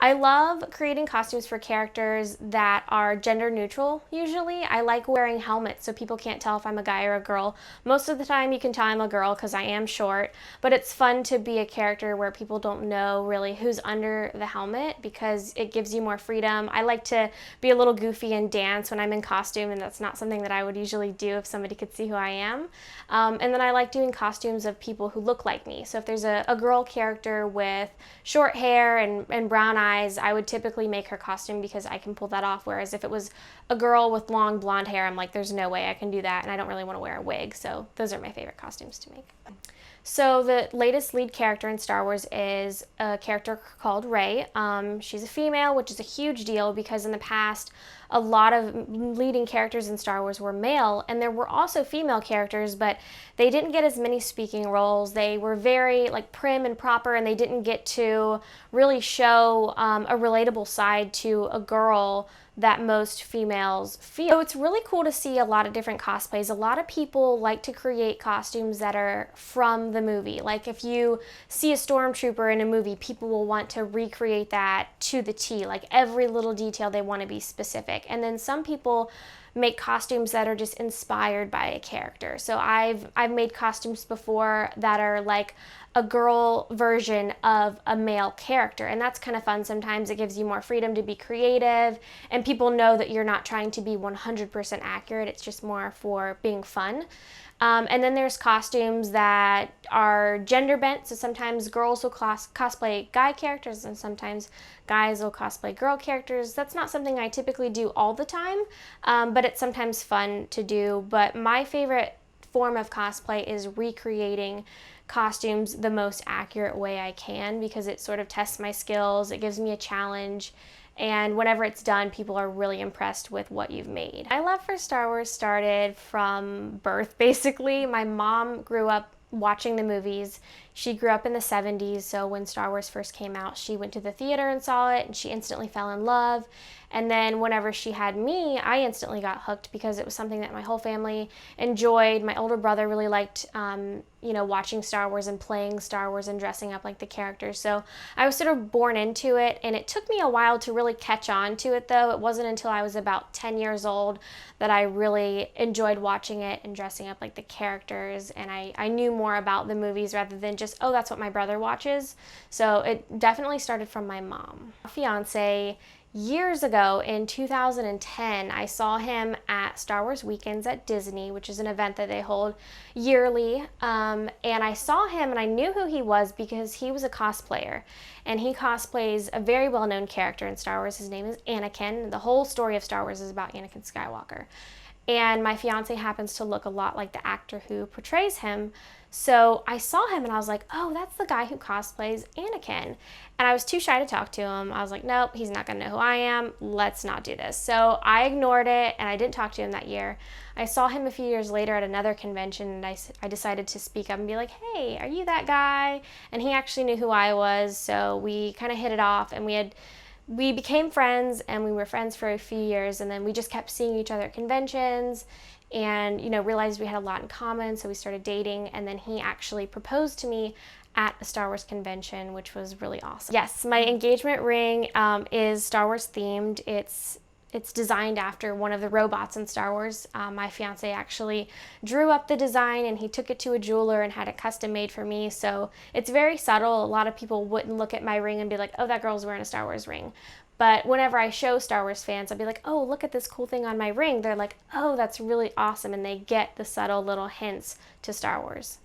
I love creating costumes for characters that are gender neutral, usually. I like wearing helmets so people can't tell if I'm a guy or a girl. Most of the time you can tell I'm a girl because I am short, but it's fun to be a character where people don't know really who's under the helmet because it gives you more freedom. I like to be a little goofy and dance when I'm in costume, and that's not something that I would usually do if somebody could see who I am. And then I like doing costumes of people who look like me. So if there's a girl character with short hair and brown eyes, I would typically make her costume because I can pull that off. Whereas if it was a girl with long blonde hair, I'm like, there's no way I can do that, and I don't really want to wear a wig. So those are my favorite costumes to make. So the latest lead character in Star Wars is a character called Rey. She's a female, which is a huge deal because in the past, a lot of leading characters in Star Wars were male, and there were also female characters, but they didn't get as many speaking roles. They were very like prim and proper, and they didn't get to really show a relatable side to a girl that most females feel. So it's really cool to see a lot of different cosplays. A lot of people like to create costumes that are from the movie. Like if you see a stormtrooper in a movie, people will want to recreate that to the T. Like every little detail, they want to be specific. And then some people make costumes that are just inspired by a character. So I've made costumes before that are like a girl version of a male character, and that's kind of fun. Sometimes it gives you more freedom to be creative, and people know that you're not trying to be 100% accurate. It's just more for being fun. And then there's costumes that are gender bent, so sometimes girls will cosplay guy characters and sometimes guys will cosplay girl characters. That's not something I typically do all the time, but it's sometimes fun to do. But my favorite form of cosplay is recreating costumes the most accurate way I can because it sort of tests my skills, it gives me a challenge, and whenever it's done, people are really impressed with what you've made. My love for Star Wars started from birth, basically. My mom grew up watching the movies. She grew up in the 70s, so when Star Wars first came out, she went to the theater and saw it, and she instantly fell in love. And then whenever she had me, I instantly got hooked because it was something that my whole family enjoyed. My older brother really liked, watching Star Wars and playing Star Wars and dressing up like the characters. So I was sort of born into it, and it took me a while to really catch on to it, though. It wasn't until I was about 10 years old that I really enjoyed watching it and dressing up like the characters, and I knew more about the movies rather than just, oh, that's what my brother watches. So it definitely started from my mom. My fiance, years ago in 2010, I saw him at Star Wars Weekends at Disney, which is an event that they hold yearly. And I saw him and I knew who he was because he was a cosplayer. And he cosplays a very well-known character in Star Wars. His name is Anakin. The whole story of Star Wars is about Anakin Skywalker. And my fiance happens to look a lot like the actor who portrays him. So I saw him and I was like, oh, that's the guy who cosplays Anakin. And I was too shy to talk to him. I was like, nope, he's not gonna know who I am. Let's not do this. So I ignored it and I didn't talk to him that year. I saw him a few years later at another convention, and I decided to speak up and be like, hey, are you that guy? And he actually knew who I was, so we kind of hit it off, and we became friends, and we were friends for a few years, and then we just kept seeing each other at conventions and realized we had a lot in common, so we started dating. And then he actually proposed to me at a Star Wars convention, which was really awesome. Yes, my engagement ring is Star Wars themed. It's designed after one of the robots in Star Wars. My fiance actually drew up the design, and he took it to a jeweler and had it custom made for me. So it's very subtle. A lot of people wouldn't look at my ring and be like, oh, that girl's wearing a Star Wars ring. But whenever I show Star Wars fans, I'll be like, oh, look at this cool thing on my ring. They're like, oh, that's really awesome. And they get the subtle little hints to Star Wars.